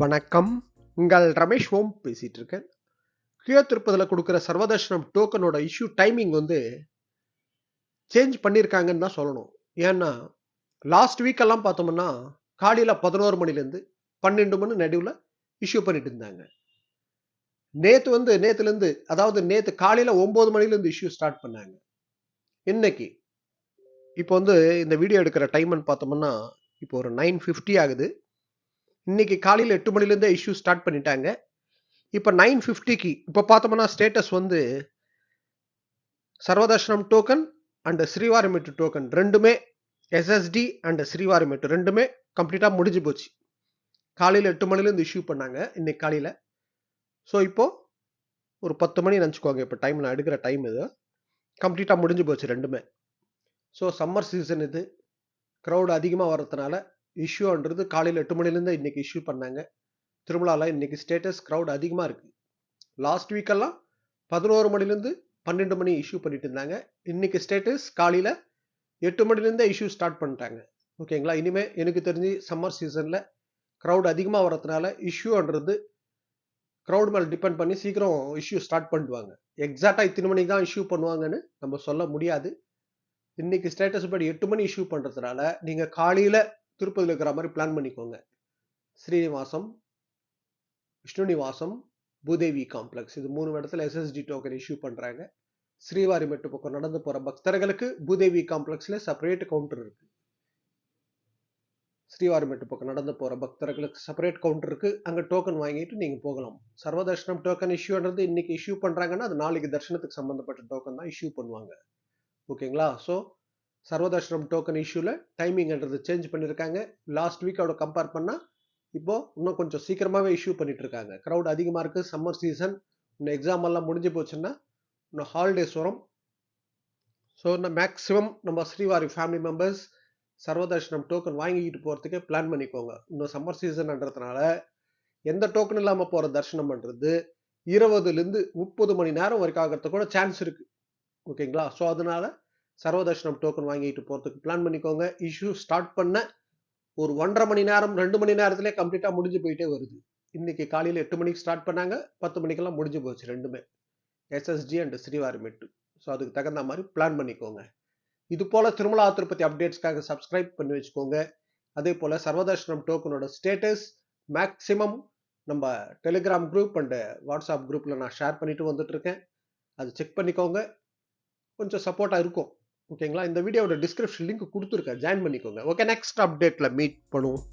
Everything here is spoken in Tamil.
வணக்கம். உங்கள் ரமேஷ் ஓம் பேசிட்டு இருக்கேன். கீழ திருப்பதில குடுக்குற சர்வதர்ஷனம் டோக்கனோட இஷ்யூ டைமிங் சேஞ்ச் பண்ணியிருக்காங்கன்னு தான் சொல்லணும். ஏன்னா, லாஸ்ட் வீக் எல்லாம் பார்த்தோம்னா, காலையில 11 மணிலேருந்து 12 மணி நடுவுல இஷ்யூ பண்ணிட்டு இருந்தாங்க. நேத்துலேருந்து அதாவது நேத்து காலையில 9 மணிலேருந்து இஷ்யூ ஸ்டார்ட் பண்ணாங்க. இன்னைக்கு இப்போ இந்த வீடியோ எடுக்கிற டைம்ன்னு பார்த்தோம்னா, இப்போ ஒரு 9:50 ஆகுது. இன்னைக்கு காலையில 8 மணிலேருந்தே இஷ்யூ ஸ்டார்ட் பண்ணிட்டாங்க. இப்ப 9:50க்கு இப்ப பார்த்தோம்னா status Sarvadarshanam token and Srivarimettu token ரெண்டுமே எஸ்எஸ்டி அண்ட் ஸ்ரீவாரிமெட்டு ரெண்டுமே கம்ப்ளீட்டா முடிஞ்சு போச்சு. காலையில 8 மணிலேருந்து இஷ்யூ பண்ணாங்க இன்னைக்கு காலையில. ஸோ இப்போ ஒரு 10 மணி நினச்சிக்கோங்க. இப்போ டைம் நான் எடுக்கிற டைம் இது. கம்ப்ளீட்டா முடிஞ்சு போச்சு ரெண்டுமே. ஸோ சம்மர் சீசன் இது. க்ரௌட் அதிகமாக வர்றதுனால இஷ்யூன்றது காலையில் 8 மணிலேருந்து இன்னைக்கு இஷ்யூ பண்ணாங்க. திருமலால இன்னைக்கு ஸ்டேட்டஸ் க்ரௌட் அதிகமாக இருக்கு. லாஸ்ட் வீக்கெல்லாம் 11 மணிலேருந்து 12 மணி இஷ்யூ பண்ணிட்டு இருந்தாங்க. இன்னைக்கு ஸ்டேட்டஸ் காலையில 8 மணிலேருந்தே இஷ்யூ ஸ்டார்ட் பண்ணிட்டாங்க. ஓகேங்களா? இனிமே எனக்கு தெரிஞ்சு சம்மர் சீசன்ல க்ரௌட் அதிகமாக வரதுனால இஷ்யூன்றது க்ரௌட் மேல டிபெண்ட் பண்ணி சீக்கிரம் இஷ்யூ ஸ்டார்ட் பண்ணிடுவாங்க. எக்ஸாக்டா இத்தனை மணிக்கு தான் இஷ்யூ பண்ணுவாங்கன்னு நம்ம சொல்ல முடியாது. இன்னைக்கு ஸ்டேட்டஸ் படி 8 மணி இஷ்யூ பண்றதுனால நீங்க காலையில திருப்பதியில் இருக்கிற மாதிரி பிளான் பண்ணிக்கோங்க. ஸ்ரீனிவாசம், விஷ்ணுநிவாசம், பூதேவி காம்ப்ளெக்ஸ் இது 3 இடத்துல எஸ்எஸ்டி டோக்கன் இஷ்யூ பண்றாங்க. ஸ்ரீவாரிமெட்டு பக்கம் நடந்து போற பக்தர்களுக்கு பூதேவி காம்ப்ளெக்ஸ்ல செப்பரேட் கவுண்டர் இருக்கு. ஸ்ரீவாரிமெட்டு பக்கம் நடந்து போற பக்தர்களுக்கு செப்பரேட் கவுண்டர் இருக்கு. அங்க டோக்கன் வாங்கிட்டு நீங்க போகலாம். சர்வதர்ஷனம் டோக்கன் இஷ்யூன்றது இன்னைக்கு இஷ்யூ பண்றாங்கன்னா அது நாளைக்கு தர்ஷனத்துக்கு சம்பந்தப்பட்ட டோக்கன் தான் இஷ்யூ பண்ணுவாங்க. ஓகேங்களா? ஸோ சர்வதர்ஷனம் டோக்கன் இஷ்யூல டைமிங்ன்றது சேஞ்ச் பண்ணியிருக்காங்க. லாஸ்ட் வீக்கோட கம்பேர் பண்ணா இப்போ இன்னும் கொஞ்சம் சீக்கிரமாவே இஷ்யூ பண்ணிட்டு இருக்காங்க. க்ரௌட் அதிகமா இருக்கு. Summer season. இன்னும் எக்ஸாம் எல்லாம் முடிஞ்சு போச்சுன்னா இன்னும் ஹாலிடேஸ் வரும். ஸோ மேக்ஸிமம் நம்ம ஸ்ரீவாரி ஃபேமிலி மெம்பர்ஸ் சர்வதர்ஷனம் டோக்கன் வாங்கிக்கிட்டு போகிறதுக்கு பிளான் பண்ணிக்கோங்க. இன்னும் சம்மர் சீசன்ன்றதுனால எந்த டோக்கன் இல்லாமல் போகிற தரிசனம் பண்ணுறது 20லேருந்து 30 மணி நேரம் வரைக்கும் ஆகிறதுக்கு கூட சான்ஸ் இருக்கு. ஓகேங்களா? ஸோ அதனால சர்வதர்ஷனம் டோக்கன் வாங்கிட்டு போகிறதுக்கு பிளான் பண்ணிக்கோங்க. இஷ்யூ ஸ்டார்ட் பண்ண ஒரு 1.5 மணி நேரம் 2 மணி நேரத்திலே கம்ப்ளீட்டாக முடிஞ்சு போயிட்டே வருது. இன்னைக்கு காலையில் 8 மணிக்கு ஸ்டார்ட் பண்ணாங்க. 10 மணிக்கெல்லாம் முடிஞ்சு போச்சு ரெண்டுமே. SSD and Srivari Mettu. ஸோ அதுக்கு தகுந்த மாதிரி பிளான் பண்ணிக்கோங்க. இது போல திருமலா திருப்பதி அப்டேட்ஸ்க்காக சப்ஸ்கிரைப் பண்ணி வச்சுக்கோங்க. அதே போல சர்வதர்ஷனம் டோக்கனோட ஸ்டேட்டஸ் மேக்ஸிமம் நம்ம டெலிகிராம் குரூப் அண்ட் வாட்ஸ்அப் குரூப்ல நான் ஷேர் பண்ணிட்டு வந்துட்டு இருக்கேன். அது செக் பண்ணிக்கோங்க. கொஞ்சம் சப்போர்ட்டா இருக்கும். ஓகேங்களா? இந்த வீடியோவோட டிஸ்கிரிப்ஷன் லிங்க் கொடுத்துருக்கேன். ஜாயின் பண்ணிக்கோங்க. ஓகே, நெக்ஸ்ட் அப்டேட்ல மீட் பண்ணுவோம்.